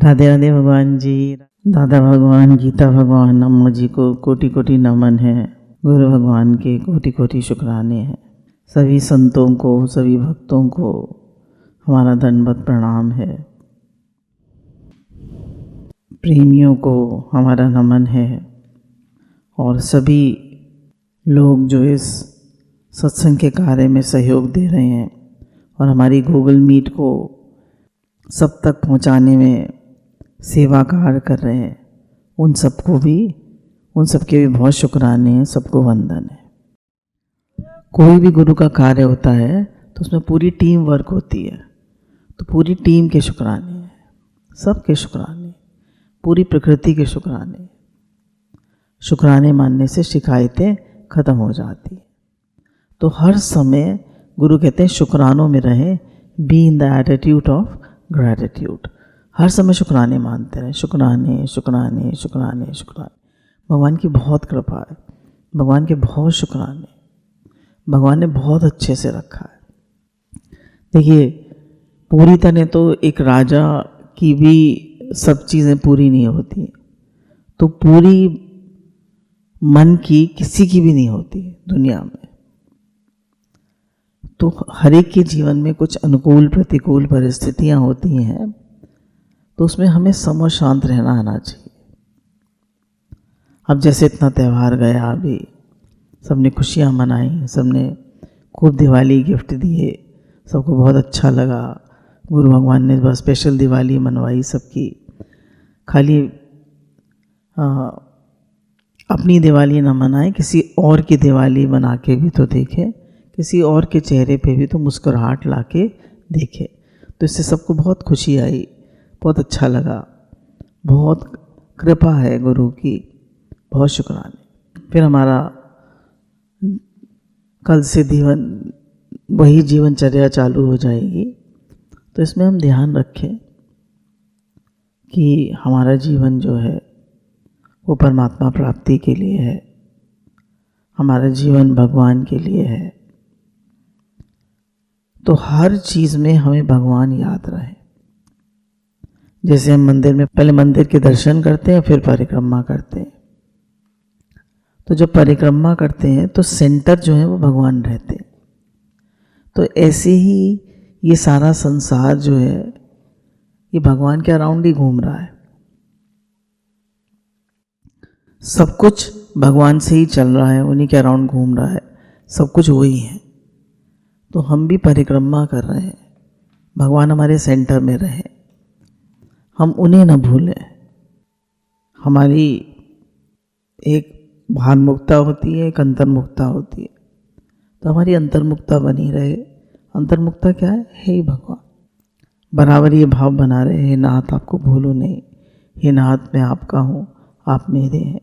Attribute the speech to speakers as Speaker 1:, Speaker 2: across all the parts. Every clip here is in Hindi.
Speaker 1: राधे राधे भगवान जी। दादा भगवान, गीता भगवान, अम्मा जी को कोटि कोटि नमन है। गुरु भगवान के कोटि कोटि शुक्राने हैं। सभी संतों को, सभी भक्तों को हमारा दंडवत प्रणाम है। प्रेमियों को हमारा नमन है। और सभी लोग जो इस सत्संग के कार्य में सहयोग दे रहे हैं और हमारी गूगल मीट को सब तक पहुंचाने में सेवा कार्य कर रहे हैं, उन सबके भी बहुत शुक्राने हैं, सबको वंदन है। कोई भी गुरु का कार्य होता है तो उसमें पूरी टीम वर्क होती है, तो पूरी टीम के शुक्राने हैं, सबके शुक्राने, पूरी प्रकृति के शुक्राने। शुक्राने मानने से शिकायतें खत्म हो जाती हैं। तो हर समय गुरु कहते हैं शुक्रानों में रहें, be in the attitude of gratitude. हर समय शुक्राने मानते रहें, शुक्राने शुक्राने शुक्राने शुक्राने। भगवान की बहुत कृपा है, भगवान के बहुत शुक्राने, भगवान ने बहुत अच्छे से रखा है। देखिए, पूरी तरह तो एक राजा की भी सब चीज़ें पूरी नहीं होती, तो पूरी मन की किसी की भी नहीं होती दुनिया में। तो हर एक के जीवन में कुछ अनुकूल प्रतिकूल परिस्थितियां होती हैं, तो उसमें हमें सम और शांत रहना आना चाहिए। अब जैसे इतना त्यौहार गया, अभी सबने खुशियां मनाई, सबने खूब दिवाली गिफ्ट दिए, सबको बहुत अच्छा लगा। गुरु भगवान ने बस स्पेशल दिवाली मनवाई सबकी। खाली अपनी दिवाली ना मनाए, किसी और की दिवाली बना के भी तो देखें, किसी और के चेहरे पे भी तो मुस्कुराहट ला के देखे। तो इससे सबको बहुत खुशी आई, बहुत अच्छा लगा। बहुत कृपा है गुरु की, बहुत शुक्राने। फिर हमारा कल से वही जीवनचर्या चालू हो जाएगी। तो इसमें हम ध्यान रखें कि हमारा जीवन जो है वो परमात्मा प्राप्ति के लिए है, हमारा जीवन भगवान के लिए है। तो हर चीज़ में हमें भगवान याद रहे। जैसे हम मंदिर में पहले मंदिर के दर्शन करते हैं, फिर परिक्रमा करते हैं। तो जब परिक्रमा करते हैं तो सेंटर जो है वो भगवान रहते हैं। तो ऐसे ही ये सारा संसार जो है ये भगवान के अराउंड ही घूम रहा है। सब कुछ भगवान से ही चल रहा है, उन्हीं के अराउंड घूम रहा है, सब कुछ वही है। तो हम भी परिक्रमा कर रहे हैं, भगवान हमारे सेंटर में रहे, हम उन्हें न भूलें। हमारी एक भानमुक्ता होती है, एक अंतर्मुक्ता होती है। तो हमारी अंतर्मुक्ता बनी रहे। अंतर्मुक्ता क्या है? हे भगवान, बराबर ये भाव बना रहे, हे नाथ आपको भूलो नहीं, हे नाथ मैं आपका हूँ, आप मेरे हैं,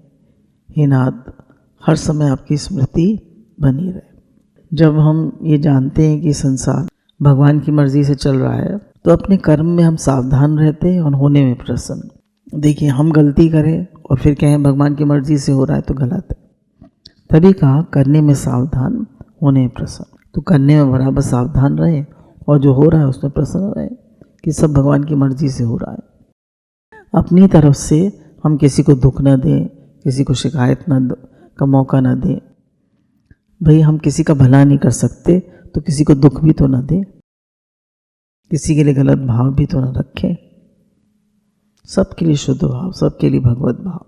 Speaker 1: हे नाथ हर समय आपकी स्मृति बनी रहे। जब हम ये जानते हैं कि संसार भगवान की मर्जी से चल रहा है, तो अपने कर्म में हम सावधान रहते हैं और होने में प्रसन्न। देखिए, हम गलती करें और फिर कहें भगवान की मर्जी से हो रहा है तो गलत है। तभी कहा करने में सावधान, होने में प्रसन्न। तो करने में बराबर सावधान रहे और जो हो रहा है उसमें प्रसन्न रहे कि सब भगवान की मर्जी से हो रहा है। अपनी तरफ से हम किसी को दुख न दें, किसी को शिकायत का मौका न दें। भाई, हम किसी का भला नहीं कर सकते तो किसी को दुख भी तो न दें, किसी के लिए गलत भाव भी तो न रखें। सबके लिए शुद्ध भाव, सबके लिए भगवत भाव।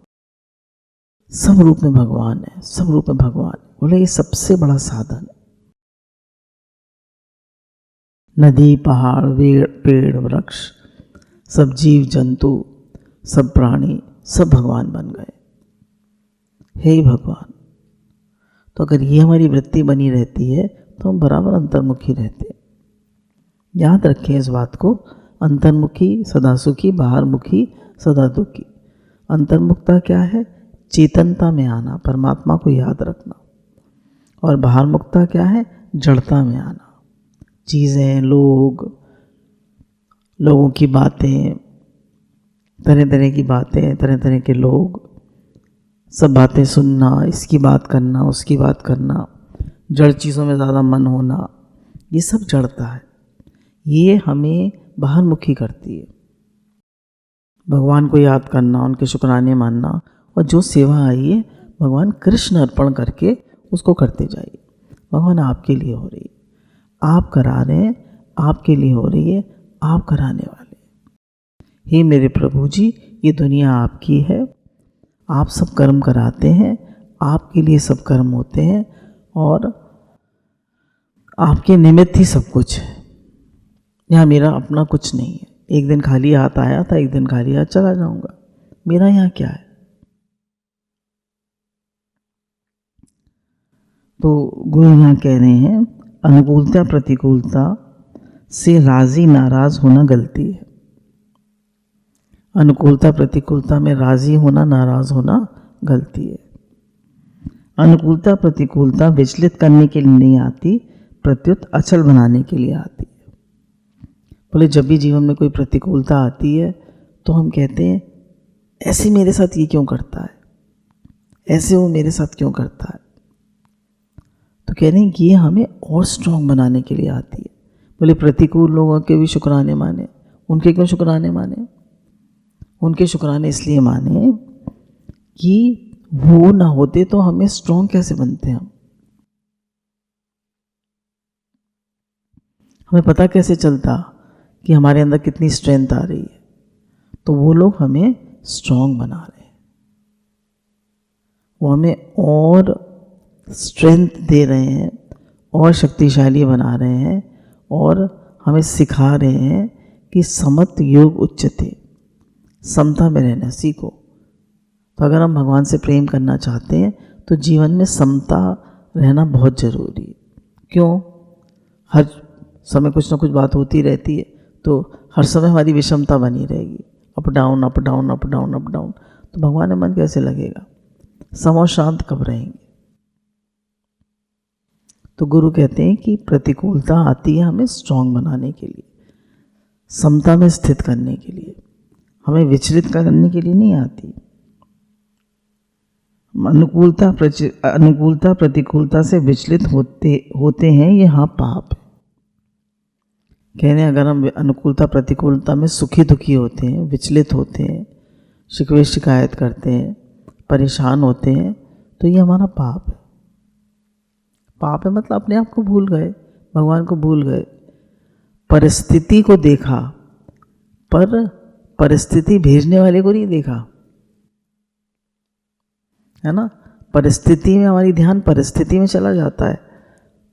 Speaker 1: सब रूप में भगवान है, सब रूप में भगवान। बोले ये सबसे बड़ा साधन। नदी, पहाड़, पेड़, वृक्ष, सब जीव जंतु, सब प्राणी, सब भगवान बन गए। हे भगवान। तो अगर ये हमारी वृत्ति बनी रहती है तो हम बराबर अंतर्मुखी रहते हैं। याद रखें इस बात को, अंतर्मुखी सदा सुखी, बाहरमुखी सदा दुखी। अंतर्मुखता क्या है? चेतनता में आना, परमात्मा को याद रखना। और बाहरमुखता क्या है? जड़ता में आना। चीज़ें, लोगों की बातें, तरह तरह की बातें, तरह तरह के लोग, सब बातें सुनना, इसकी बात करना, उसकी बात करना, जड़ चीज़ों में ज़्यादा मन होना, ये सब जड़ता है। ये हमें बाहरमुखी करती है। भगवान को याद करना, उनके शुक्राने मानना, और जो सेवा आई है भगवान कृष्ण अर्पण करके उसको करते जाइए। भगवान आपके लिए हो रही है, आप करा रहे हैं, आपके लिए हो रही है, आप कराने वाले। हे मेरे प्रभु जी, ये दुनिया आपकी है, आप सब कर्म कराते हैं, आपके लिए सब कर्म होते हैं और आपके निमित्त ही सब कुछ है। यहाँ मेरा अपना कुछ नहीं है। एक दिन खाली हाथ आया था, एक दिन खाली हाथ चला जाऊंगा, मेरा यहाँ क्या है। तो गुरु यहाँ कह रहे हैं अनुकूलता प्रतिकूलता से राजी नाराज होना गलती है। अनुकूलता प्रतिकूलता में राजी होना नाराज होना गलती है। अनुकूलता प्रतिकूलता विचलित करने के लिए नहीं आती, प्रत्युत अचल बनाने के लिए आती है। बोले जब भी जीवन में कोई प्रतिकूलता आती है तो हम कहते हैं ऐसे मेरे साथ ये क्यों करता है, ऐसे वो मेरे साथ क्यों करता है। तो कह रहे हैं ये हमें और स्ट्रांग बनाने के लिए आती है। बोले प्रतिकूल लोगों के भी शुक्राने माने, उनके क्यों शुक्राने माने? उनके शुक्राने इसलिए माने कि वो ना होते तो हमें स्ट्रांग कैसे बनते हम। हमें पता कैसे चलता कि हमारे अंदर कितनी स्ट्रेंथ आ रही है। तो वो लोग हमें स्ट्रांग बना रहे हैं, वो हमें और स्ट्रेंथ दे रहे हैं और शक्तिशाली बना रहे हैं और हमें सिखा रहे हैं कि समत योग उच्चते, समता में रहना सीखो। तो अगर हम भगवान से प्रेम करना चाहते हैं तो जीवन में समता रहना बहुत ज़रूरी है। क्यों? हर समय कुछ ना कुछ बात होती रहती है, तो हर समय हमारी विषमता बनी रहेगी, up down up down up down up down. तो भगवान में मन कैसे लगेगा? सम और शांत कब रहेंगे? तो गुरु कहते हैं कि प्रतिकूलता आती है हमें स्ट्रांग बनाने के लिए, समता में स्थित करने के लिए, हमें विचलित करने के लिए नहीं आती। अनुकूलता प्रतिकूलता से विचलित होते हैं, ये हाँ पाप है। कह रहे हैं अगर हम अनुकूलता प्रतिकूलता में सुखी दुखी होते हैं, विचलित होते हैं, शिकवे शिकायत करते हैं, परेशान होते हैं, तो ये हमारा पाप है। पाप है मतलब अपने आप को भूल गए, भगवान को भूल गए, परिस्थिति को देखा पर परिस्थिति भेजने वाले को नहीं देखा, है ना। परिस्थिति में हमारी ध्यान परिस्थिति में चला जाता है,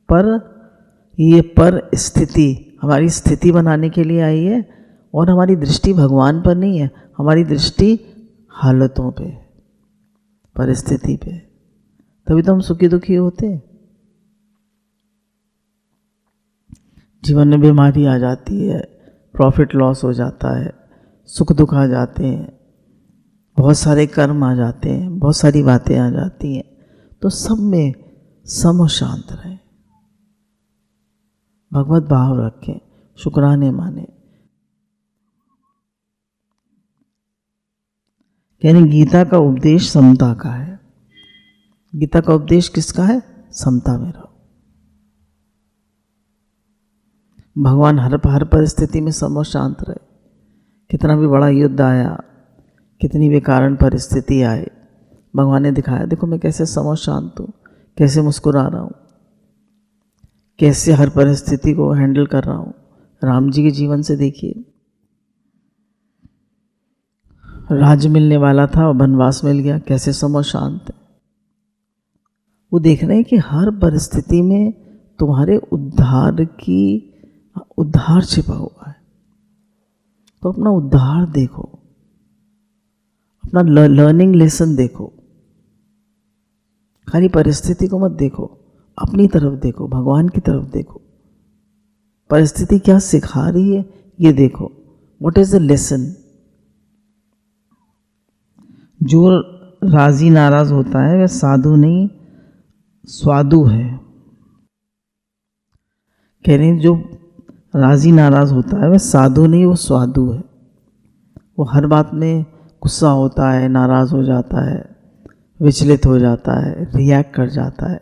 Speaker 1: पर ये पर स्थिति हमारी स्थिति बनाने के लिए आई है और हमारी दृष्टि भगवान पर नहीं है, हमारी दृष्टि हालतों पे, परिस्थिति पे। तभी तो हम सुखी दुखी होते हैं। जीवन में बीमारी आ जाती है, प्रॉफिट लॉस हो जाता है, सुख दुख आ जाते हैं, बहुत सारे कर्म आ जाते हैं, बहुत सारी बातें आ जाती हैं। तो सब में सम और शांत रहें, भगवत भाव रखें, शुक्राने माने। यानी गीता का उपदेश समता का है। गीता का उपदेश किसका है? समता में रहो। भगवान हर परिस्थिति में सम और शांत रहे। कितना भी बड़ा युद्ध आया, कितनी भी कारण परिस्थिति आए, भगवान ने दिखाया देखो मैं कैसे सम और शांत हूँ, कैसे मुस्कुरा रहा हूँ, कैसे हर परिस्थिति को हैंडल कर रहा हूँ। राम जी के जीवन से देखिए, राज्य मिलने वाला था और वनवास मिल गया, कैसे सम और शांत है। वो देख रहे हैं कि हर परिस्थिति में तुम्हारे उद्धार छिपा हुआ है। तो अपना उद्धार देखो, अपना लर्निंग लेसन देखो। खाली परिस्थिति को मत देखो, अपनी तरफ देखो, भगवान की तरफ देखो। परिस्थिति क्या सिखा रही है ये देखो। What is the lesson? जो राजी नाराज होता है वह साधु नहीं स्वादु है। कह रहे हैं जो राजी नाराज होता है वह साधु नहीं, वो स्वादु है। वो हर बात में गुस्सा होता है, नाराज हो जाता है, विचलित हो जाता है, रिएक्ट कर जाता है,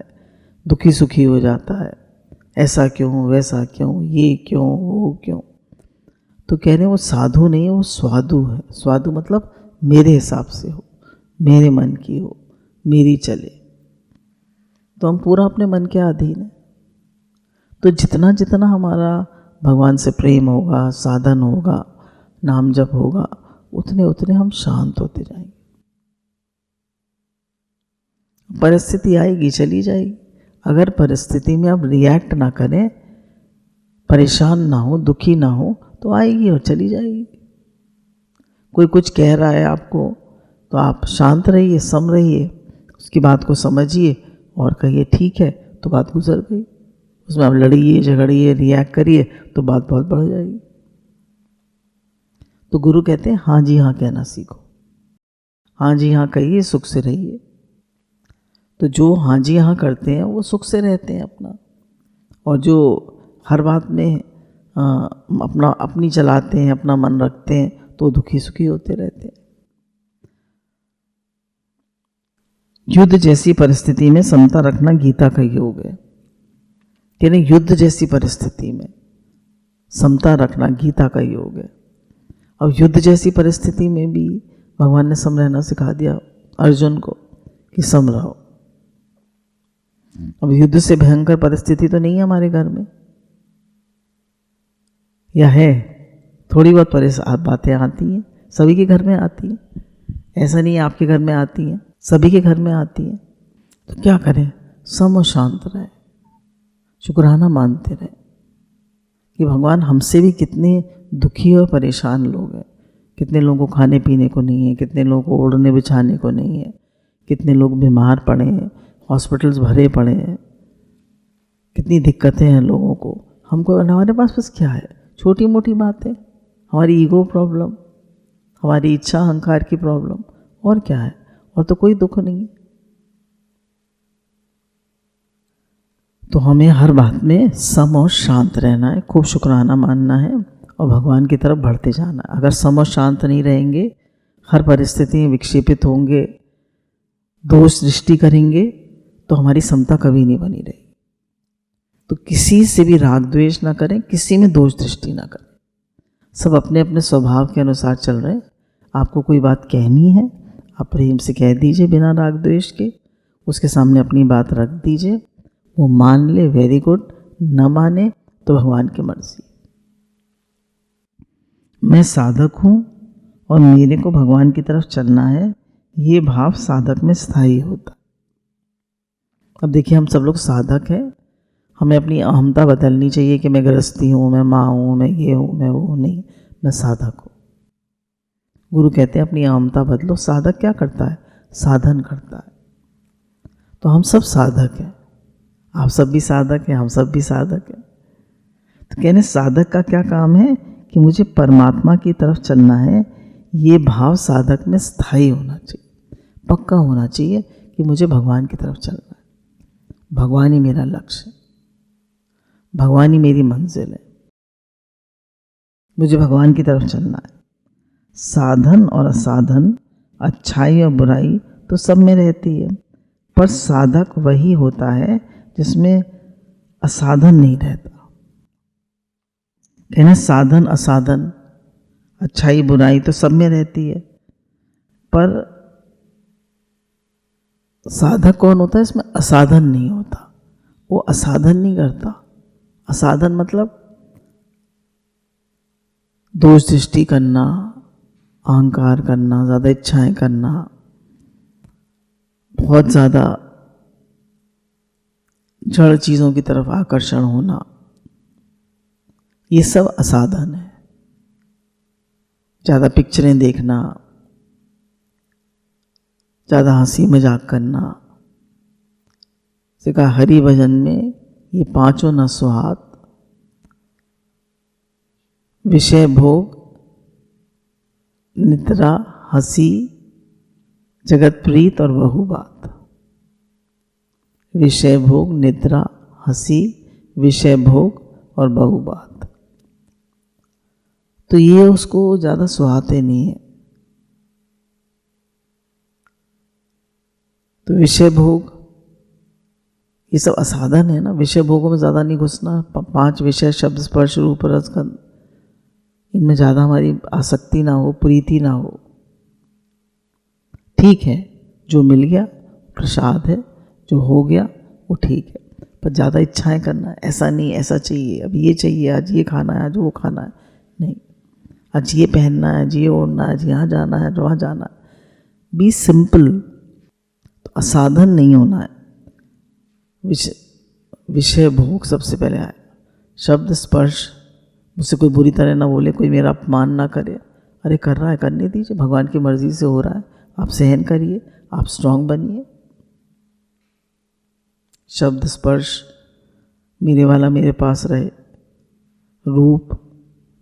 Speaker 1: दुखी सुखी हो जाता है, ऐसा क्यों, वैसा क्यों, ये क्यों, वो क्यों। तो कह रहे हैं वो साधु नहीं है, वो स्वादु है। स्वादु मतलब मेरे हिसाब से हो, मेरे मन की हो, मेरी चले। तो हम पूरा अपने मन के अधीन हैं। तो जितना जितना हमारा भगवान से प्रेम होगा, साधन होगा, नाम जप होगा, उतने उतने हम शांत होते जाएंगे। परिस्थिति आएगी, चली जाएगी। अगर परिस्थिति में आप रिएक्ट ना करें, परेशान ना हो, दुखी ना हो, तो आएगी और चली जाएगी। कोई कुछ कह रहा है आपको, तो आप शांत रहिए, सम रहिए, उसकी बात को समझिए और कहिए ठीक है, तो बात गुजर गई। उसमें आप लड़िए, झगड़िए, रिएक्ट करिए तो बात बहुत बढ़ जाएगी। तो गुरु कहते हैं हाँ जी हाँ कहना सीखो, हाँ जी हाँ कहिए, सुख से रहिए। तो जो हाँ जी हाँ करते हैं वो सुख से रहते हैं अपना, और जो हर बात में अपनी चलाते हैं, अपना मन रखते हैं, तो दुखी सुखी होते रहते हैं। युद्ध जैसी परिस्थिति में समता रखना गीता का योग है। यानी युद्ध जैसी परिस्थिति में समता रखना गीता का योग है। अब युद्ध जैसी परिस्थिति में भी भगवान ने सम रहना सिखा दिया अर्जुन को कि सम रहो। अब युद्ध से भयंकर परिस्थिति तो नहीं है हमारे घर में, या है? थोड़ी बहुत परेशान बातें आती हैं, सभी के घर में आती हैं। ऐसा नहीं है आपके घर में आती हैं, सभी के घर में आती हैं। तो क्या करें? सम और शांत रहे, शुक्राना मानते रहे कि भगवान हमसे भी कितने दुखी और परेशान लोग हैं। कितने लोगों को खाने पीने को नहीं है, कितने लोगों को ओढ़ने बिछाने को नहीं है, कितने लोग बीमार पड़े हैं, हॉस्पिटल्स भरे पड़े हैं, कितनी दिक्कतें हैं लोगों को। हमको हमारे पास बस क्या है? छोटी मोटी बातें, हमारी ईगो प्रॉब्लम, हमारी इच्छा अहंकार की प्रॉब्लम, और क्या है? और तो कोई दुख नहीं है। तो हमें हर बात में सम और शांत रहना है, खूब शुक्राना मानना है और भगवान की तरफ बढ़ते जाना है। अगर सम और शांत नहीं रहेंगे, हर परिस्थिति में विक्षेपित होंगे, दोष दृष्टि करेंगे, तो हमारी समता कभी नहीं बनी रहेगी। तो किसी से भी राग द्वेष ना करें, किसी में दोष दृष्टि ना करें। सब अपने अपने स्वभाव के अनुसार चल रहे हैं। आपको कोई बात कहनी है, आप प्रेम से कह दीजिए बिना राग द्वेष के, उसके सामने अपनी बात रख दीजिए, वो मान ले वेरी गुड, न माने तो भगवान की मर्जी। मैं साधक हूँ और मेरे को भगवान की तरफ चलना है, ये भाव साधक में स्थायी होता। अब देखिए, हम सब लोग साधक हैं। हमें अपनी अहमता बदलनी चाहिए कि मैं गृहस्थी हूँ, मैं माँ हूँ, मैं ये हूँ, मैं वो नहीं, मैं साधक हूँ। गुरु कहते हैं अपनी अहमता बदलो। साधक क्या करता है? साधन करता है। तो हम सब साधक हैं, आप सब भी साधक हैं, हम सब भी साधक हैं। तो कहने साधक का क्या काम है कि मुझे परमात्मा की तरफ चलना है, ये भाव साधक में स्थायी होना चाहिए, पक्का होना चाहिए कि मुझे भगवान की तरफ चलना है, भगवान ही मेरा लक्ष्य है, भगवान ही मेरी मंजिल है, मुझे भगवान की तरफ चलना है। साधन और असाधन, अच्छाई और बुराई तो सब में रहती है, पर साधक वही होता है जिसमें असाधन नहीं रहता। कहना साधन असाधन, अच्छाई बुराई तो सब में रहती है, पर साधक कौन होता है? इसमें असाधन नहीं होता, वो असाधन नहीं करता। असाधन मतलब दोष दृष्टि करना, अहंकार करना, ज़्यादा इच्छाएं करना, बहुत ज़्यादा जड़ चीज़ों की तरफ आकर्षण होना, ये सब असाधन है। ज़्यादा पिक्चरें देखना, ज़्यादा हंसी मजाक करना। से कहा हरि भजन में ये पांचों न सुहात, विषय भोग, निद्रा, हंसी, जगत प्रीत और बहुबात। विषय भोग, निद्रा, हंसी, विषय भोग और बहुबात। तो ये उसको ज़्यादा सुहाते नहीं है। तो विषय भोग ये सब असाधन है ना। विषय भोगों में ज़्यादा नहीं घुसना। 5 विषय, शब्द, स्पर्श, रूप, रस, गंध, इनमें ज़्यादा हमारी आसक्ति ना हो, प्रीति ना हो। ठीक है, जो मिल गया प्रसाद है, जो हो गया वो ठीक है, पर ज़्यादा इच्छाएं करना है, ऐसा नहीं, ऐसा चाहिए, अब ये चाहिए, आज ये खाना है, आज वो खाना है, नहीं, आज ये पहनना है, आज ये ओढ़ना है, आज यहाँ जाना है, आज वहाँ जाना है। Be simple. तो असाधन नहीं होना है। विषय भोग सबसे पहले आए, शब्द स्पर्श, मुझसे कोई बुरी तरह ना बोले, कोई मेरा अपमान ना करे, अरे कर रहा है करने दीजिए, भगवान की मर्ज़ी से हो रहा है, आप सहन करिए, आप स्ट्रांग बनिए। शब्द स्पर्श, मेरे वाला मेरे पास रहे, रूप,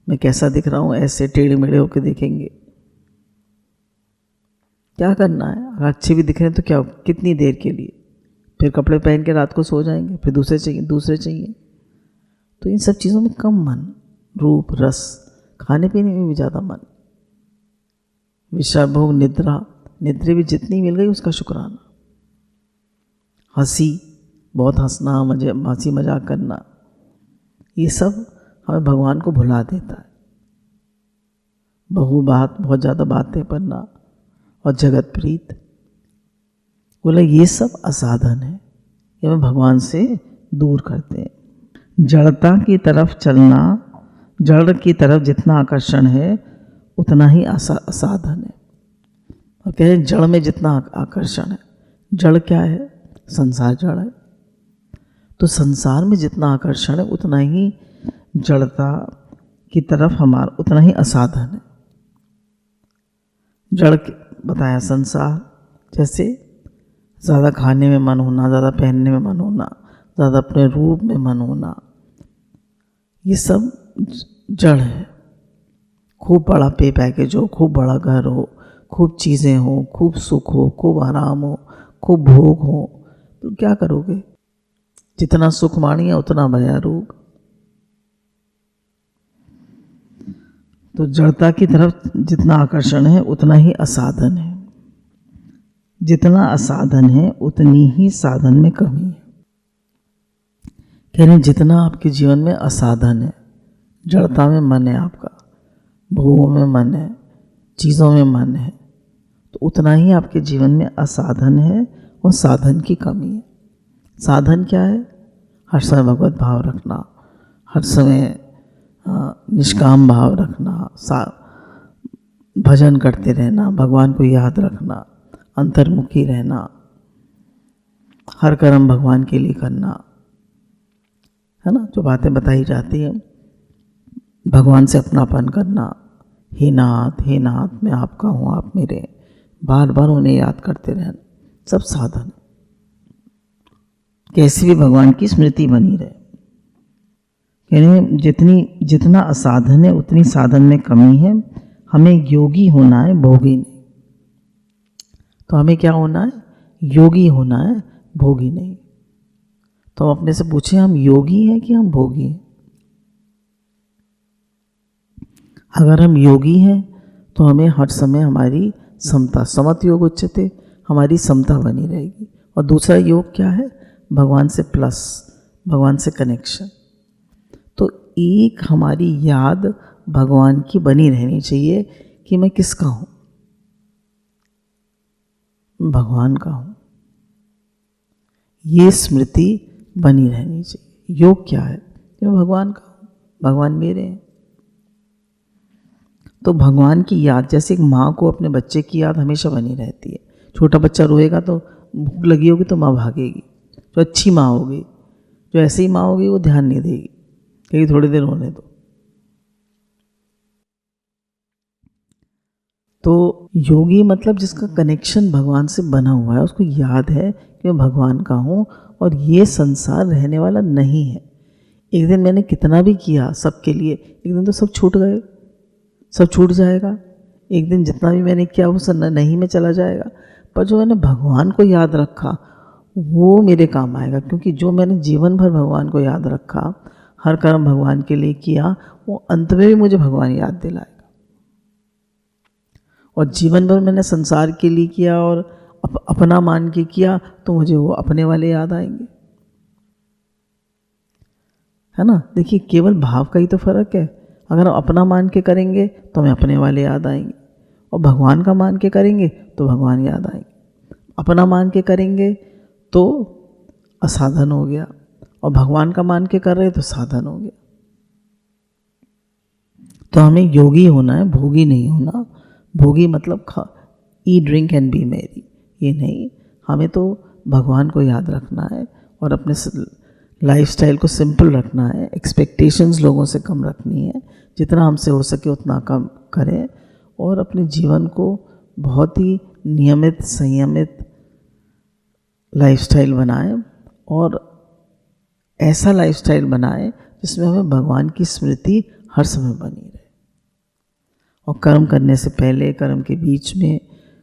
Speaker 1: मैं कैसा दिख रहा हूँ, ऐसे टेढ़े मेढ़े होकर देखेंगे, क्या करना है? अगर अच्छे भी दिख रहे हैं तो क्या, कितनी देर के लिए, फिर कपड़े पहन के रात को सो जाएंगे, फिर दूसरे चाहिए। तो इन सब चीज़ों में कम मन, रूप रस, खाने पीने में भी ज़्यादा मन, विषय भोग, निद्रा भी जितनी मिल गई उसका शुक्राना, हंसी, बहुत हंसना, हंसी मजाक करना, ये सब हमें भगवान को भुला देता है। बहुबात, बहुत ज़्यादा बातें करना और जगत प्रीत, बोला ये सब असाधन है, ये हमें भगवान से दूर करते हैं। जड़ता की तरफ चलना, जड़ की तरफ जितना आकर्षण है उतना ही असाधन है। और कह रहे जड़ में जितना आकर्षण है, जड़ क्या है? संसार जड़ है। तो संसार में जितना आकर्षण है उतना ही जड़ता की तरफ हमारा, उतना ही असाधन है। जड़ बताया संसार, जैसे ज़्यादा खाने में मन होना, ज़्यादा पहनने में मन होना, ज़्यादा अपने रूप में मन होना, ये सब जड़ है। खूब बड़ा पे पैकेज हो, खूब बड़ा घर हो, खूब चीज़ें हो, खूब सुख हो, खूब आराम हो, खूब भोग हो, तो क्या करोगे? जितना सुख मानिए उतना भया रोग। तो जड़ता की तरफ जितना आकर्षण है उतना ही असाधन है, जितना असाधन है उतनी ही साधन में कमी है। कह रहे जितना आपके जीवन में असाधन है, जड़ता में मन है आपका, भोगों में मन है, चीज़ों में मन है, तो उतना ही आपके जीवन में असाधन है और साधन की कमी है। साधन क्या है? हर समय भगवत भाव रखना, हर समय निष्काम भाव रखना, भजन करते रहना, भगवान को याद रखना, अंतर्मुखी रहना, हर कर्म भगवान के लिए करना, है ना? जो बातें बताई जाती हैं, भगवान से अपनापन करना, हे नाथ मैं आपका हूँ, आप मेरे, बार बार उन्हें याद करते रहना, सब साधन। कैसी भी भगवान की स्मृति बनी रहे। यानी जितना असाधन है उतनी साधन में कमी है। हमें योगी होना है, भोगी नहीं। तो हमें क्या होना है? योगी होना है, भोगी नहीं। तो हम अपने से पूछें, हम योगी हैं कि हम भोगी हैं? अगर हम योगी हैं तो हमें हर समय हमारी समता, समत योग उच्चते, हमारी समता बनी रहेगी। और दूसरा योग क्या है? भगवान से प्लस, भगवान से कनेक्शन। तो एक हमारी याद भगवान की बनी रहनी चाहिए कि मैं किसका हूँ? भगवान का हूँ। ये स्मृति बनी रहनी चाहिए। योग क्या है? कि मैं भगवान का हूँ, भगवान मेरे हैं। तो भगवान की याद, जैसे एक माँ को अपने बच्चे की याद हमेशा बनी रहती है। छोटा बच्चा रोएगा तो भूख लगी होगी तो माँ भागेगी। जो अच्छी माँ होगी, जो ऐसी माँ होगी, वो ध्यान नहीं देगी, कहीं थोड़ी देर होने दो। तो योगी मतलब जिसका कनेक्शन भगवान से बना हुआ है, उसको याद है कि मैं भगवान का हूँ और ये संसार रहने वाला नहीं है। एक दिन मैंने कितना भी किया सबके लिए, एक दिन तो सब छूट गए, सब छूट जाएगा। एक दिन जितना भी मैंने किया वो सब नहीं में चला जाएगा। पर जो मैंने भगवान को याद रखा वो मेरे काम आएगा, क्योंकि जो मैंने जीवन भर भगवान को याद रखा, हर कर्म भगवान के लिए किया, वो अंत में भी मुझे भगवान याद दिलाएगा। और जीवन भर मैंने संसार के लिए किया और अपना मान के किया तो मुझे वो अपने वाले याद आएंगे, है ना? देखिए, केवल भाव का ही तो फर्क है। अगर हम अपना मान के करेंगे तो हमें अपने वाले याद आएंगे, और भगवान का मान के करेंगे तो भगवान याद आएंगे। अपना मान के करेंगे तो असाधन हो गया, और भगवान का मान के कर रहे तो साधन हो गया। तो हमें योगी होना है, भोगी नहीं होना। भोगी मतलब eat drink and B Mary, ये नहीं। हमें तो भगवान को याद रखना है और अपने लाइफस्टाइल को सिंपल रखना है। एक्सपेक्टेशंस लोगों से कम रखनी है, जितना हमसे हो सके उतना कम करें, और अपने जीवन को बहुत ही नियमित संयमित लाइफस्टाइल बनाएं, और ऐसा लाइफस्टाइल बनाएं जिसमें हमें भगवान की स्मृति हर समय बनी रहे। और कर्म करने से पहले, कर्म के बीच में,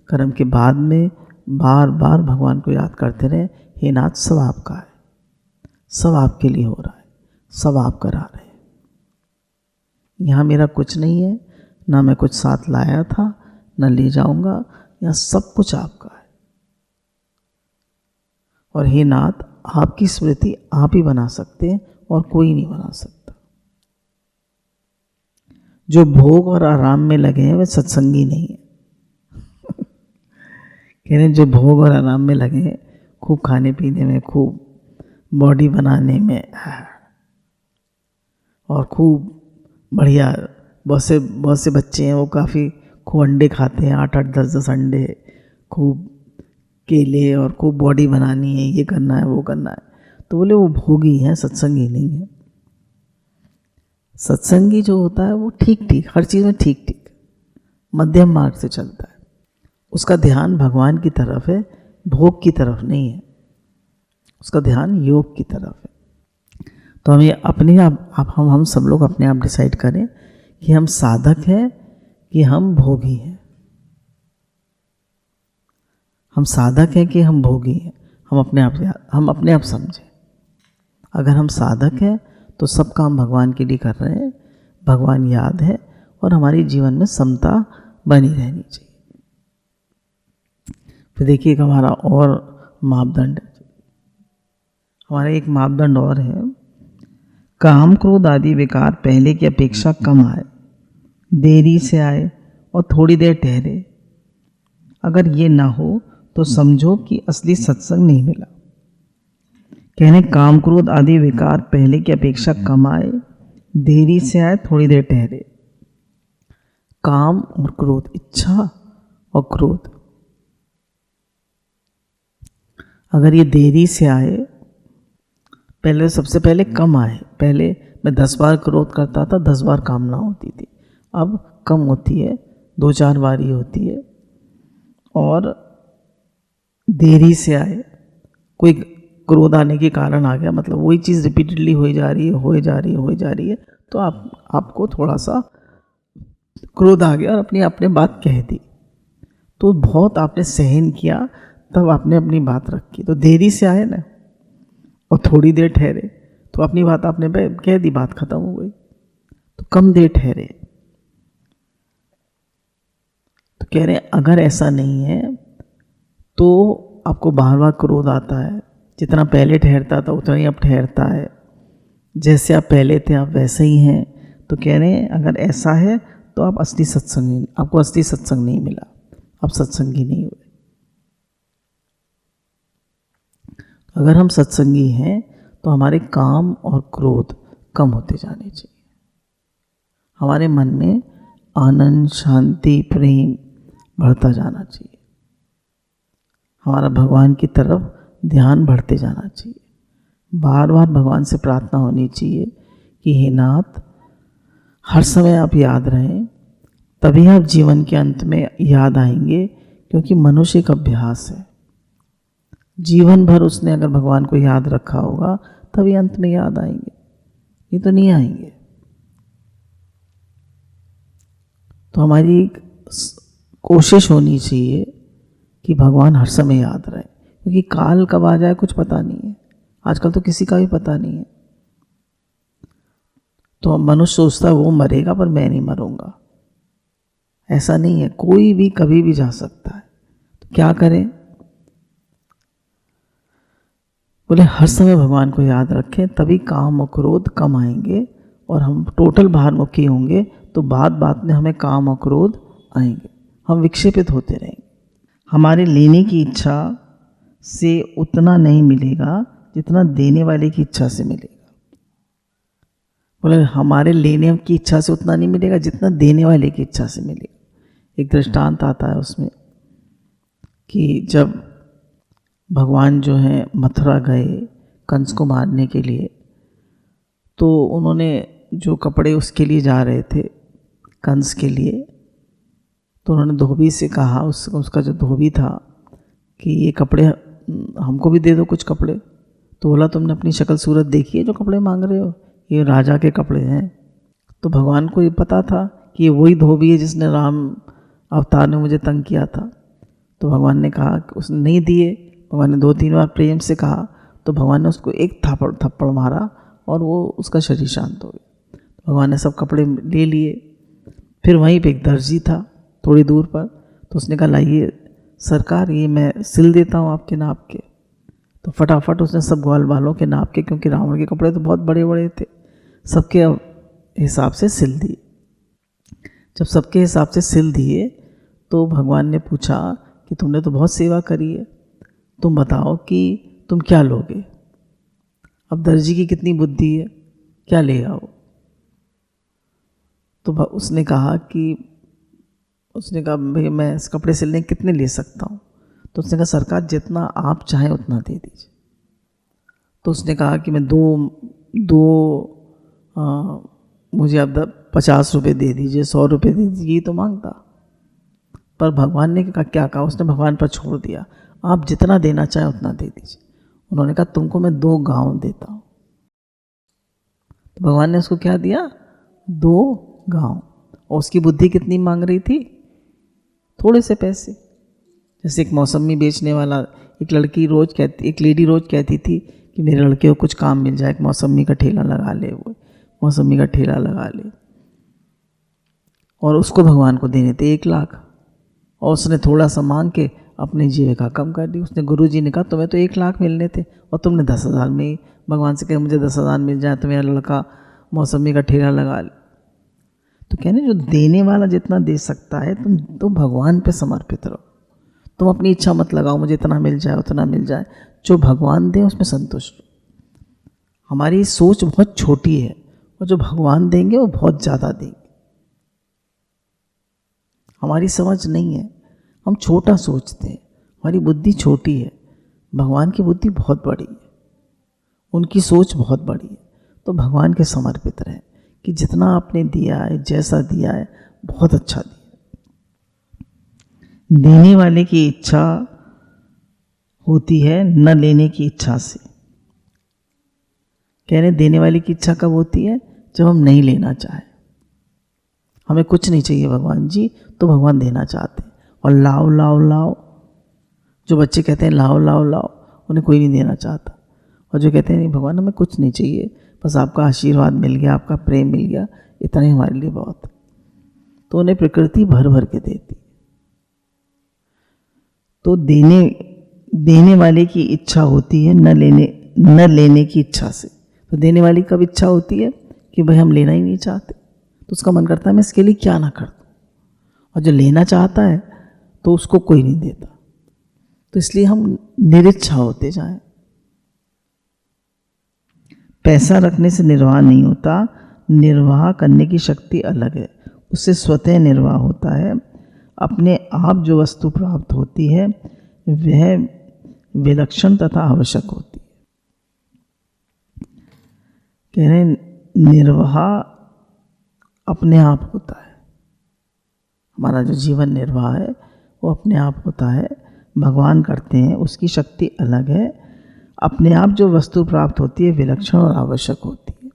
Speaker 1: कर्म के बाद में बार बार भगवान को याद करते रहें, हे नाथ सब आपका है, सब आपके लिए हो रहा है, सब आप करा रहे हैं। यहाँ मेरा कुछ नहीं है, ना मैं कुछ साथ लाया था, ना ले जाऊंगा, यहाँ सब कुछ आपका है। और हे नाथ, आपकी स्मृति आप ही बना सकते हैं और कोई नहीं बना सकता। जो भोग और आराम में लगे हैं वे सत्संगी नहीं है। कह रहे जो भोग और आराम में लगे हैं, खूब खाने पीने में, खूब बॉडी बनाने में, और खूब बढ़िया, बहुत से बच्चे हैं वो काफ़ी खूब अंडे खाते हैं, 8-8 10-10 अंडे, खूब केले, और खूब बॉडी बनानी है, ये करना है वो करना है। तो बोले वो भोगी हैं, सत्संगी नहीं है। सत्संगी जो होता है वो ठीक ठीक, हर चीज़ में ठीक ठीक मध्यम मार्ग से चलता है। उसका ध्यान भगवान की तरफ है, भोग की तरफ नहीं है। उसका ध्यान योग की तरफ है। तो हमें अपने आप हम सब लोग अपने आप डिसाइड करें कि हम साधक हैं कि हम भोगी हैं। हम साधक हैं कि हम भोगी हैं, हम अपने आप समझें। अगर हम साधक हैं तो सब काम भगवान के लिए कर रहे हैं, भगवान याद है, और हमारे जीवन में समता बनी रहनी चाहिए। फिर देखिए हमारा और मापदंड है, हमारा एक मापदंड और है, काम क्रोध आदि विकार पहले की अपेक्षा कम आए, देरी से आए और थोड़ी देर ठहरे। अगर ये ना हो तो समझो कि असली सत्संग नहीं मिला। कहने काम क्रोध आदि विकार पहले की अपेक्षा कम आए, देरी से आए, थोड़ी देर ठहरे। काम और क्रोध, इच्छा और क्रोध, अगर ये देरी से आए, पहले सबसे पहले कम आए। पहले मैं 10 बार क्रोध करता था, 10 बार कामना होती थी, अब कम होती है, 2-4 बार ही होती है। और देरी से आए, कोई क्रोध आने के कारण आ गया, मतलब वही चीज़ रिपीटेडली हो जा रही है, तो आपको थोड़ा सा क्रोध आ गया और अपने बात कह दी, तो बहुत आपने सहन किया, तब आपने अपनी बात रखी। तो देरी से आए ना, और थोड़ी देर ठहरे, तो अपनी बात आपने कह दी, बात खत्म हो गई। तो कम देर ठहरे। तो कह रहे हैं अगर ऐसा नहीं है तो आपको बार बार क्रोध आता है, जितना पहले ठहरता था उतना ही अब ठहरता है, जैसे आप पहले थे आप वैसे ही हैं। तो कह रहे हैं अगर ऐसा है तो आपको असली सत्संग नहीं मिला, आप सत्संगी नहीं हुए। अगर हम सत्संगी हैं तो हमारे काम और क्रोध कम होते जाने चाहिए, हमारे मन में आनंद, शांति, प्रेम बढ़ता जाना चाहिए, हमारा भगवान की तरफ ध्यान बढ़ते जाना चाहिए। बार बार भगवान से प्रार्थना होनी चाहिए कि हे नाथ, हर समय आप याद रहें, तभी आप जीवन के अंत में याद आएंगे, क्योंकि मनुष्य का अभ्यास है, जीवन भर उसने अगर भगवान को याद रखा होगा तभी अंत में याद आएंगे, ये तो नहीं आएंगे। तो हमारी कोशिश होनी चाहिए कि भगवान हर समय याद रहे, क्योंकि काल कब आ जाए कुछ पता नहीं है, आजकल तो किसी का भी पता नहीं है। तो मनुष्य सोचता है वो मरेगा पर मैं नहीं मरूंगा, ऐसा नहीं है, कोई भी कभी भी जा सकता है। तो क्या करें? बोले हर समय भगवान को याद रखें, तभी काम और क्रोध कम आएंगे और हम टोटल बाहरमुखी होंगे तो बात बात में हमें काम और क्रोध आएंगे, हम विक्षेपित होते रहेंगे। हमारे लेने की इच्छा से उतना नहीं मिलेगा जितना देने वाले की इच्छा से मिलेगा। बोले हमारे लेने की इच्छा से उतना नहीं मिलेगा जितना देने वाले की इच्छा से मिलेगा। एक दृष्टांत आता है उसमें कि जब भगवान जो है मथुरा गए कंस को मारने के लिए, तो उन्होंने जो कपड़े उसके लिए जा रहे थे कंस के लिए, तो उन्होंने धोबी से कहा, उसका जो धोबी था, कि ये कपड़े हमको भी दे दो कुछ कपड़े। तो बोला तुमने अपनी शक्ल सूरत देखी है जो कपड़े मांग रहे हो, ये राजा के कपड़े हैं। तो भगवान को ये पता था कि ये वही धोबी है जिसने राम अवतार में मुझे तंग किया था। तो भगवान ने कहा कि उसने नहीं दिए। भगवान ने 2-3 बार प्रेम से कहा तो भगवान ने उसको एक थप्पड़ मारा और वो उसका शरीर शांत हो गया। भगवान ने सब कपड़े ले लिए। फिर वहीं पे एक दर्जी था थोड़ी दूर पर, तो उसने कहा लाइए सरकार ये मैं सिल देता हूँ आपके नाप के। तो फटाफट उसने सब ग्वाल वालों के नाप के, क्योंकि रावण के कपड़े तो बहुत बड़े बड़े थे, सबके हिसाब से सिल दिए। जब सबके हिसाब से सिल दिए तो भगवान ने पूछा कि तुमने तो बहुत सेवा करी है, तुम बताओ कि तुम क्या लोगे। अब दर्जी की कितनी बुद्धि है, क्या लेगा वो। तो उसने कहा भैया मैं इस कपड़े सिलने कितने ले सकता हूँ। तो उसने कहा सरकार जितना आप चाहें उतना दे दीजिए। तो उसने कहा कि मैं मुझे अब 50 रुपये दे दीजिए, 100 रुपये दे दीजिए, ये तो मांगता। पर भगवान ने क्या कहा, उसने भगवान पर छोड़ दिया, आप जितना देना चाहें उतना दे दीजिए। उन्होंने कहा तुमको मैं 2 गांव देता हूँ। तो भगवान ने उसको क्या दिया, 2 गांव। और उसकी बुद्धि कितनी मांग रही थी, थोड़े से पैसे। जैसे एक मौसमी बेचने वाला, एक लेडी रोज़ कहती थी कि मेरे लड़के को कुछ काम मिल जाए, एक मौसमी का ठेला लगा ले, वो मौसमी का ठेला लगा ले। और उसको भगवान को देने थे 1 लाख, और उसने थोड़ा सा मांग के अपनी जीविका कम कर दी। उसने गुरुजी ने कहा तुम्हें तो 1 लाख मिलने थे और तुमने 10,000 में ही भगवान से कहा मुझे 10,000 मिल जाए तो मेरा लड़का मौसमी का ठेला लगा ले। तो कहने जो देने वाला जितना दे सकता है तुम भगवान पे समर्पित रहो, तुम अपनी इच्छा मत लगाओ मुझे इतना मिल जाए उतना मिल जाए, जो भगवान दे उसमें संतुष्ट हो। हमारी सोच बहुत छोटी है और जो भगवान देंगे वो बहुत ज़्यादा देंगे। हमारी समझ नहीं है, हम छोटा सोचते हैं, हमारी बुद्धि छोटी है। भगवान की बुद्धि बहुत बड़ी है, उनकी सोच बहुत बड़ी है। तो भगवान के समर्पित रहें कि जितना आपने दिया है, जैसा दिया है, बहुत अच्छा दिया। देने वाले की इच्छा होती है न लेने की इच्छा से। कह रहे देने वाले की इच्छा कब होती है, जब हम नहीं लेना चाहें, हमें कुछ नहीं चाहिए भगवान जी, तो भगवान देना चाहते हैं। और लाओ लाओ लाओ, जो बच्चे कहते हैं लाओ लाओ लाओ, उन्हें कोई नहीं देना चाहता। और जो कहते हैं नहीं भगवान हमें कुछ नहीं चाहिए, बस आपका आशीर्वाद मिल गया, आपका प्रेम मिल गया, इतना ही हमारे लिए बहुत है, तो उन्हें प्रकृति भर भर के देती। तो देने वाले की इच्छा होती है न लेने की इच्छा से। तो देने वाली कब इच्छा होती है कि भाई हम लेना ही नहीं चाहते, तो उसका मन करता है मैं इसके लिए क्या ना कर दूं। और जो लेना चाहता है तो उसको कोई नहीं देता, तो इसलिए हम निरिच्छा होते जाएं। पैसा रखने से निर्वाह नहीं होता, निर्वाह करने की शक्ति अलग है, उससे स्वतः निर्वाह होता है। अपने आप जो वस्तु प्राप्त होती है वह विलक्षण तथा आवश्यक होती है। कह रहे निर्वाह अपने आप होता है, हमारा जो जीवन निर्वाह है वो अपने आप होता है, भगवान करते हैं, उसकी शक्ति अलग है। अपने आप जो वस्तु प्राप्त होती है विलक्षण और आवश्यक होती है।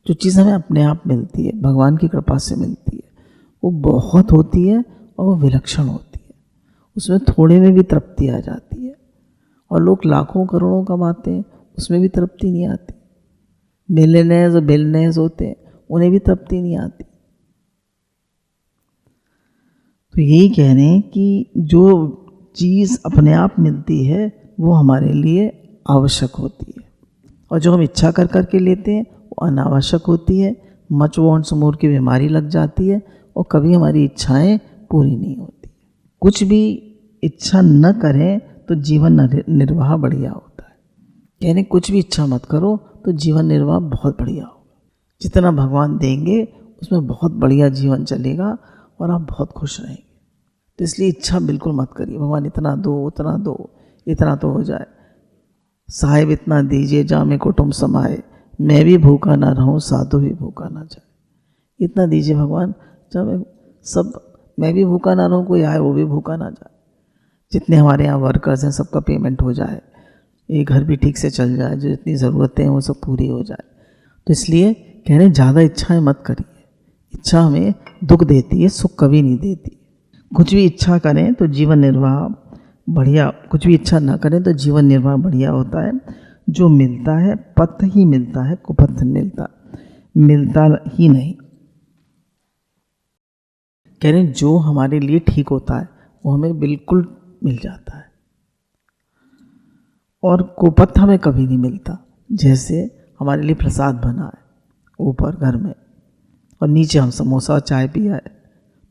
Speaker 1: जो चीज़ हमें अपने आप मिलती है, भगवान की कृपा से मिलती है, वो बहुत होती है और वो विलक्षण होती है, उसमें थोड़े में भी तृप्ति आ जाती है। और लोग लाखों करोड़ों कमाते हैं, उसमें भी तृप्ति नहीं आती। मिलियनेयर्स और बिलियनेयर्स होते हैं, उन्हें भी तृप्ति नहीं आती। तो यही कह रहे हैं कि जो चीज़ अपने आप मिलती है वो हमारे लिए आवश्यक होती है, और जो हम इच्छा कर करके लेते हैं वो अनावश्यक होती है, मच वांट्स मोर की बीमारी लग जाती है और कभी हमारी इच्छाएं पूरी नहीं होती। कुछ भी इच्छा न करें तो जीवन निर्वाह बढ़िया होता है। यानी कुछ भी इच्छा मत करो तो जीवन निर्वाह बहुत बढ़िया होगा। जितना भगवान देंगे उसमें बहुत बढ़िया जीवन चलेगा और आप बहुत खुश रहेंगे। तो इसलिए इच्छा बिल्कुल मत करिए, भगवान इतना दो, उतना दो, इतना तो हो जाए। साहिब इतना दीजिए जामे कुटुंब समाए, मैं भी भूखा ना रहूं साधु भी भूखा ना जाए। इतना दीजिए भगवान, जब सब मैं भी भूखा ना रहूं, कोई आए वो भी भूखा ना जाए। जितने हमारे यहाँ वर्कर्स हैं सबका पेमेंट हो जाए, ये घर भी ठीक से चल जाए, जो जितनी ज़रूरतें हैं वो सब पूरी हो जाए। तो इसलिए कह रहे हैं ज़्यादा इच्छाएं मत करिए, इच्छा हमें दुख देती है, सुख कभी नहीं देती। कुछ भी इच्छा करें तो जीवन निर्वाह बढ़िया, कुछ भी इच्छा ना करें तो जीवन निर्वाह बढ़िया होता है। जो मिलता है पथ ही मिलता है, कुपथ मिलता ही नहीं। कह रहे हैं जो हमारे लिए ठीक होता है वो हमें बिल्कुल मिल जाता है और कुपथ हमें कभी नहीं मिलता। जैसे हमारे लिए प्रसाद बना है ऊपर घर में और नीचे हम समोसा चाय पिया है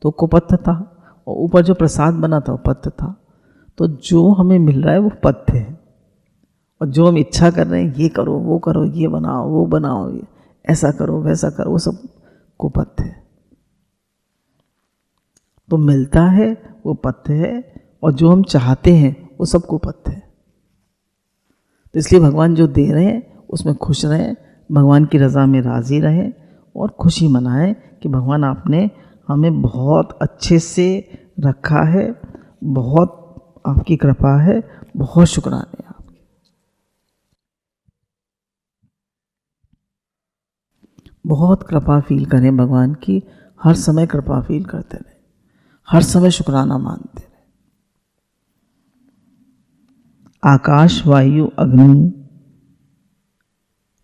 Speaker 1: तो कुपथ था, और ऊपर जो प्रसाद बना था वो पथ था। तो जो हमें मिल रहा है वो पथ है, और जो हम इच्छा कर रहे हैं ये करो वो करो, ये बनाओ वो बनाओ, ये ऐसा करो वैसा करो, वो सब कुपथ है। तो मिलता है वो पथ है, और जो हम चाहते हैं वो सब कुपथ है। तो इसलिए भगवान जो दे रहे हैं उसमें खुश रहें, भगवान की रज़ा में राज़ी रहें और खुशी मनाएं कि भगवान आपने हमें बहुत अच्छे से रखा है, बहुत आपकी कृपा है, बहुत शुक्राने आपके। बहुत कृपा फील करें भगवान की, हर समय कृपा फील करते रहें, हर समय शुक्राना मानते रहें। आकाश वायु अग्नि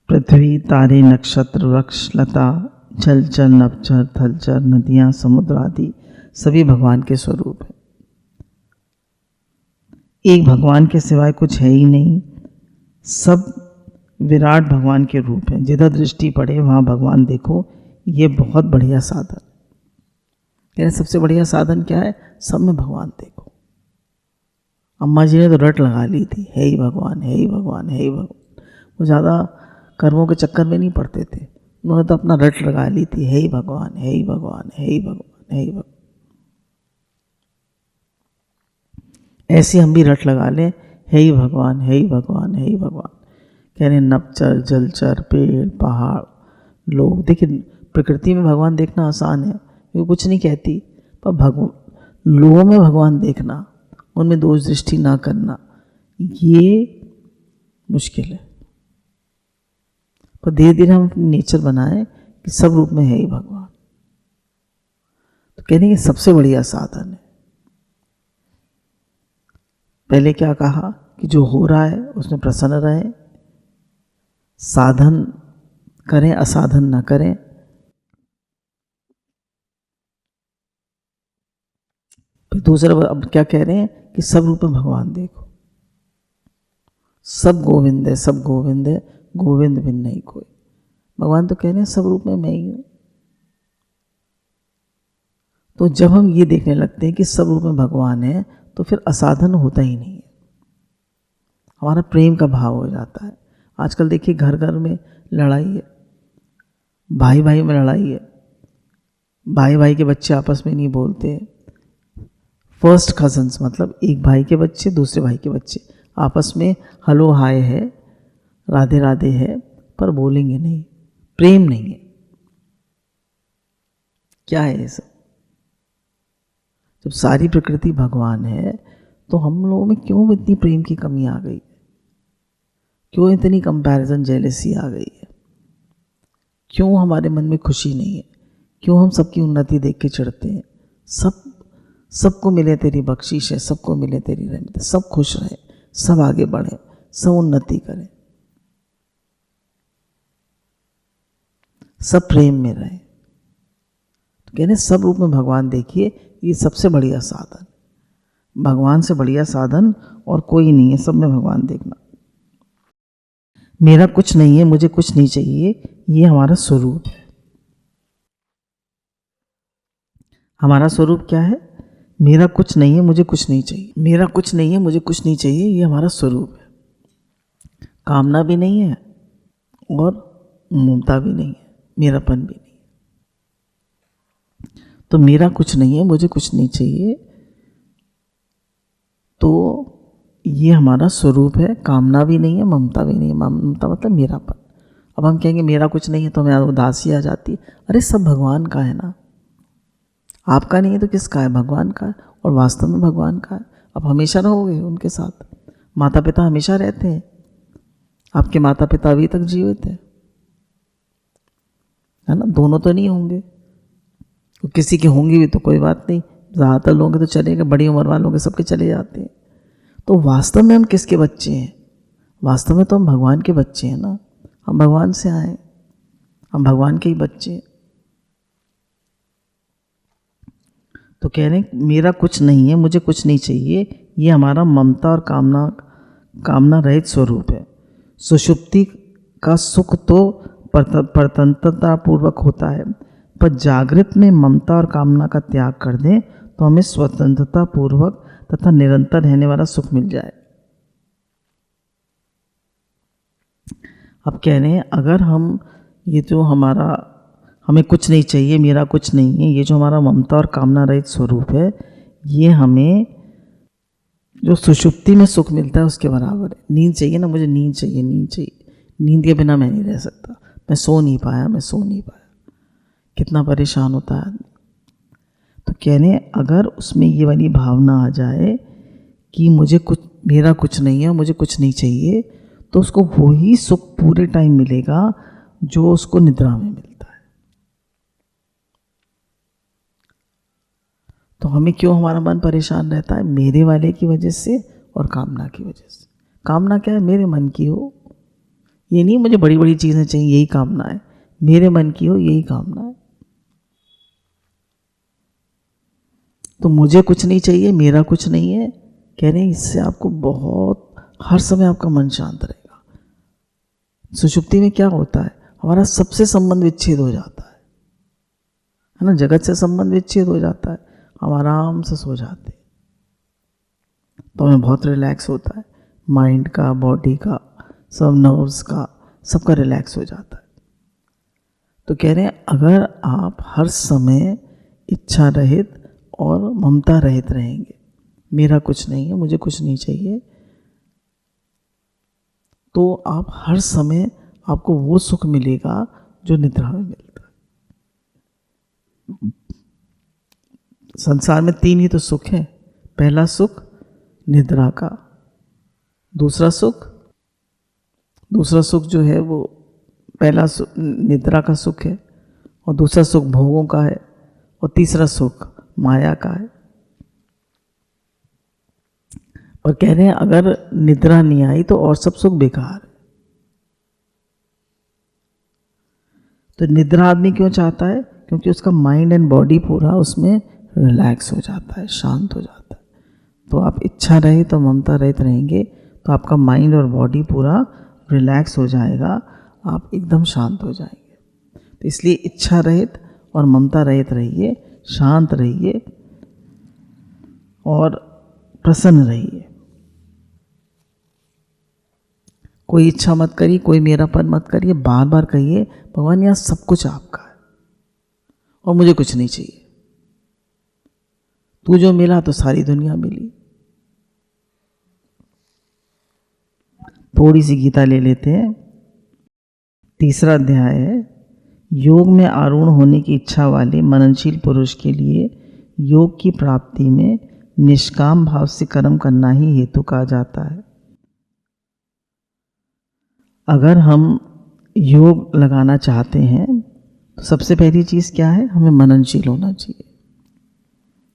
Speaker 1: पृथ्वी तारे नक्षत्र वृक्ष लता जलचर नभचर थलचर नदियाँ समुद्र आदि सभी भगवान के स्वरूप हैं। एक भगवान के सिवाय कुछ है ही नहीं, सब विराट भगवान के रूप हैं। जिधर दृष्टि पड़े वहाँ भगवान देखो, ये बहुत बढ़िया साधन। यानी सबसे बढ़िया साधन क्या है? सब में भगवान देखो। अम्मा जी ने तो रट लगा ली थी, है ही भगवान है ही भगवान है ही भगवान। वो ज़्यादा कर्मों के चक्कर में नहीं पड़ते थे, उन्होंने तो अपना रट लगा ली थी, है ही भगवान है ही भगवान है ही भगवान है ही भगवान। ऐसे हम भी रट लगा लें, है ही भगवान है ही भगवान है ही भगवान। कह रहे नभचर जलचर पेड़ पहाड़ लोग, देखिए प्रकृति में भगवान देखना आसान है, वो कुछ नहीं कहती, पर लोगों में भगवान देखना, उनमें दोष दृष्टि ना करना, ये मुश्किल है। पर धीरे धीरे हम नेचर बनाएं कि सब रूप में है ही भगवान। तो कहने की सबसे बढ़िया साधन है। पहले क्या कहा कि जो हो रहा है उसमें प्रसन्न रहें, साधन करें असाधन ना करें। फिर दूसरा अब क्या कह रहे हैं कि सब रूप में भगवान देखो, सब गोविंद है, सब गोविंद है, गोविंद बिन नहीं कोई। भगवान तो कह रहे हैं सब रूप में मैं ही हूं। तो जब हम ये देखने लगते हैं कि सब रूप में भगवान है तो फिर असाधन होता ही नहीं है, हमारा प्रेम का भाव हो जाता है। आजकल देखिए घर घर में लड़ाई है, भाई भाई में लड़ाई है, भाई भाई के बच्चे आपस में नहीं बोलते। फर्स्ट कजन्स मतलब एक भाई के बच्चे दूसरे भाई के बच्चे आपस में हेलो हाय है, राधे राधे है, पर बोलेंगे नहीं, प्रेम नहीं है। क्या है ये सब? जब सारी प्रकृति भगवान है तो हम लोगों में क्यों इतनी प्रेम की कमी आ गई? क्यों इतनी कंपैरिजन जेलेसी आ गई है? क्यों हमारे मन में खुशी नहीं है? क्यों हम सबकी उन्नति देख के चिढ़ते हैं? सबको मिले तेरी बख्शीश है, सबको मिले तेरी रहमत है, सब खुश रहे, सब आगे बढ़े, सब उन्नति करें, सब प्रेम में रहे। तो कहने सब रूप में भगवान देखिए, ये सबसे बढ़िया साधन, भगवान से बढ़िया साधन और कोई नहीं है, सब में भगवान देखना। मेरा कुछ नहीं है, मुझे कुछ नहीं चाहिए, ये हमारा स्वरूप है। हमारा स्वरूप क्या है? मेरा कुछ नहीं है, मुझे कुछ नहीं चाहिए। मेरा कुछ नहीं है, मुझे कुछ नहीं चाहिए, ये हमारा स्वरूप है। कामना भी नहीं है और ममता भी नहीं है, मेरापन भी नहीं। तो मेरा कुछ नहीं है, मुझे कुछ नहीं चाहिए, तो ये हमारा स्वरूप है। कामना भी नहीं है, ममता भी नहीं है। ममता मतलब मेरापन। अब हम कहेंगे मेरा कुछ नहीं है तो हमें उदासी आ जाती है। अरे सब भगवान का है ना, आपका नहीं है तो किसका है? भगवान का है। और वास्तव में भगवान का है। आप हमेशा रहोगे उनके साथ। माता पिता हमेशा रहते हैं। आपके माता पिता अभी तक जीवित है ना? दोनों तो नहीं होंगे, तो किसी के होंगे भी तो कोई बात नहीं, ज़्यादातर लोग तो चले गए, बड़ी उम्र वालों के सबके चले जाते हैं। तो वास्तव में हम किसके बच्चे हैं? वास्तव में तो हम भगवान के बच्चे हैं ना। हम भगवान से आए, हम भगवान के ही बच्चे हैं। तो कह रहे हैं मेरा कुछ नहीं है, मुझे कुछ नहीं चाहिए, ये हमारा ममता और कामना रहित स्वरूप है। सुषुप्ति का सुख तो परतंत्रता पूर्वक होता है, पर जागृत में ममता और कामना का त्याग कर दें तो हमें स्वतंत्रता पूर्वक तथा निरंतर रहने वाला सुख मिल जाए। अब कह रहे हैं अगर हम ये जो हमें कुछ नहीं चाहिए, मेरा कुछ नहीं है, ये जो हमारा ममता और कामना रहित स्वरूप है, ये हमें जो सुषुप्ति में सुख मिलता है उसके बराबर है। नींद चाहिए ना, मुझे नींद चाहिए, नींद चाहिए, नींद के बिना मैं नहीं रह सकता। मैं सो नहीं पाया, कितना परेशान होता है आदमी। तो कह रहे हैं अगर उसमें ये वाली भावना आ जाए कि मेरा कुछ नहीं है, मुझे कुछ नहीं चाहिए, तो उसको वही सुख पूरे टाइम मिलेगा जो उसको निद्रा में मिलता है। तो हमें क्यों हमारा मन परेशान रहता है? मेरे वाले की वजह से और कामना की वजह से। कामना क्या है? मेरे मन की हो। ये नहीं मुझे बड़ी बड़ी चीज़ें चाहिए, यही कामना है। मेरे मन की हो, यही कामना है। तो मुझे कुछ नहीं चाहिए, मेरा कुछ नहीं है, कह रहे हैं इससे आपको बहुत हर समय आपका मन शांत रहेगा। सुषुप्ति में क्या होता है? हमारा सबसे संबंध विच्छेद हो जाता है ना, जगत से संबंध विच्छेद हो जाता है, हम आराम से सो जाते हैं। तो हमें बहुत रिलैक्स होता है, माइंड का, बॉडी का, सब नर्व्स का, सबका रिलैक्स हो जाता है। तो कह रहे हैं अगर आप हर समय इच्छा रहित और ममता रहित रहेंगे, मेरा कुछ नहीं है, मुझे कुछ नहीं चाहिए, तो आप हर समय आपको वो सुख मिलेगा जो निद्रा में मिलता है। संसार में 3 ही तो सुख है। पहला सुख निद्रा का, दूसरा सुख जो है वो पहला निद्रा का सुख है, और दूसरा सुख भोगों का है, और तीसरा सुख माया का है। और कह रहे हैं अगर निद्रा नहीं आई तो और सब सुख बेकार है। तो निद्रा आदमी क्यों चाहता है? क्योंकि उसका माइंड एंड बॉडी पूरा उसमें रिलैक्स हो जाता है, शांत हो जाता है। तो आप इच्छा रहित और ममता रहित रहेंगे तो आपका माइंड और बॉडी पूरा रिलैक्स हो जाएगा, आप एकदम शांत हो जाएंगे। तो इसलिए इच्छा रहित और ममता रहित रहिए, शांत रहिए और प्रसन्न रहिए। कोई इच्छा मत करिए, कोई मेरापन मत करिए, बार बार कहिए भगवान यहाँ सब कुछ आपका है और मुझे कुछ नहीं चाहिए। तू जो मिला तो सारी दुनिया मिली। थोड़ी सी गीता ले लेते हैं। 3रा अध्याय है, योग में आरूढ़ होने की इच्छा वाले मननशील पुरुष के लिए योग की प्राप्ति में निष्काम भाव से कर्म करना ही हेतु कहा जाता है। अगर हम योग लगाना चाहते हैं तो सबसे पहली चीज़ क्या है? हमें मननशील होना चाहिए।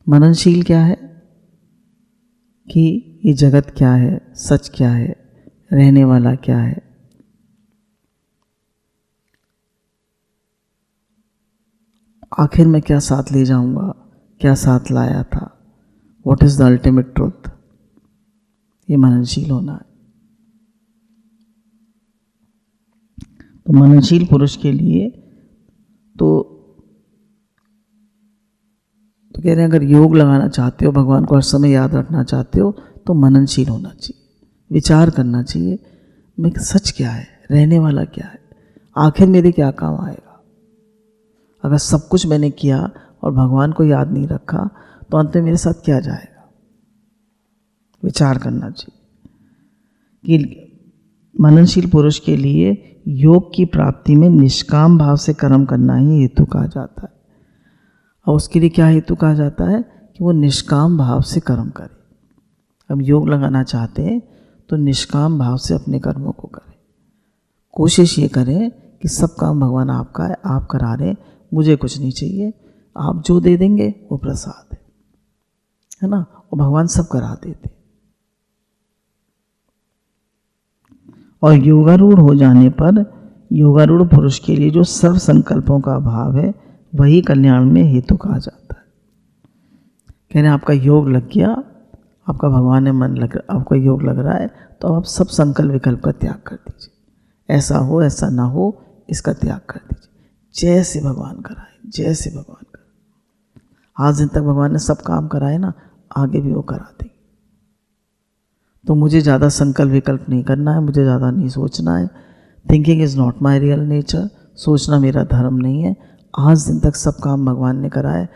Speaker 1: मननशील क्या है? कि ये जगत क्या है, सच क्या है, रहने वाला क्या है। आखिर में क्या साथ ले जाऊंगा, क्या साथ लाया था, what is the ultimate truth. ये मननशील होना है। तो मननशील पुरुष के लिए तो कह रहे हैं, अगर योग लगाना चाहते हो, भगवान को हर समय याद रखना चाहते हो, तो मननशील होना चाहिए, विचार करना चाहिए मैं सच क्या है, रहने वाला क्या है, आखिर मेरे क्या काम आएगा। अगर सब कुछ मैंने किया और भगवान को याद नहीं रखा तो अंत में मेरे साथ क्या जाएगा। विचार करना चाहिए कि मननशील पुरुष के लिए योग की प्राप्ति में निष्काम भाव से कर्म करना ही हेतु कहा जाता है। और उसके लिए क्या हेतु कहा जाता है कि वो निष्काम भाव से कर्म करे। अब योग लगाना चाहते हैं तो निष्काम भाव से अपने कर्मों को करें। कोशिश ये करें कि सब काम भगवान आपका है, आप करा रहे, मुझे कुछ नहीं चाहिए, आप जो दे देंगे वो प्रसाद है ना, और भगवान सब करा देते। और योगारूढ़ हो जाने पर योगारूढ़ पुरुष के लिए जो सर्व संकल्पों का अभाव है वही कल्याण में हेतु कहा जाता है। कहने आपका योग लग गया, आपका भगवान ने मन लग, आपका योग लग रहा है, तो आप सब संकल्प विकल्प का त्याग कर दीजिए। ऐसा हो ऐसा ना हो इसका त्याग कर दीजिए। जैसे भगवान कराए, जैसे भगवान कराए। आज दिन तक भगवान ने सब काम कराए ना, आगे भी वो करा देंगे। तो मुझे ज़्यादा संकल्प विकल्प नहीं करना है, मुझे ज़्यादा नहीं सोचना है। Thinking is not my real nature. सोचना मेरा धर्म नहीं है। आज दिन तक सब काम भगवान ने कराए,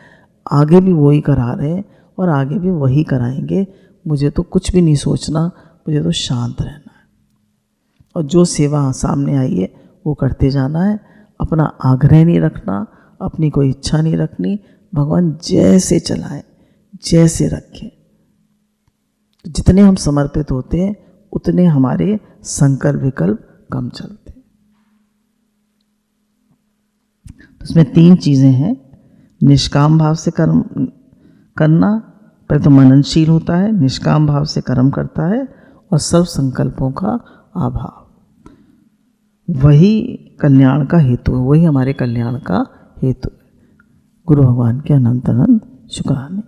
Speaker 1: आगे भी वही करा रहे हैं और आगे भी वही कराएंगे। मुझे तो कुछ भी नहीं सोचना, मुझे तो शांत रहना है और जो सेवा सामने आई है वो करते जाना है। अपना आग्रह नहीं रखना, अपनी कोई इच्छा नहीं रखनी। भगवान जैसे चलाएं, जैसे रखें। जितने हम समर्पित होते हैं उतने हमारे संकल्प विकल्प कम चलते हैं। इसमें 3 चीज़ें हैं। निष्काम भाव से कर्म करना, पहले तो मननशील होता है, निष्काम भाव से कर्म करता है और सर्व संकल्पों का अभाव, वही कल्याण का हेतु है, वही हमारे कल्याण का हेतु है। गुरु भगवान के अनंत अनंत शुक्राने।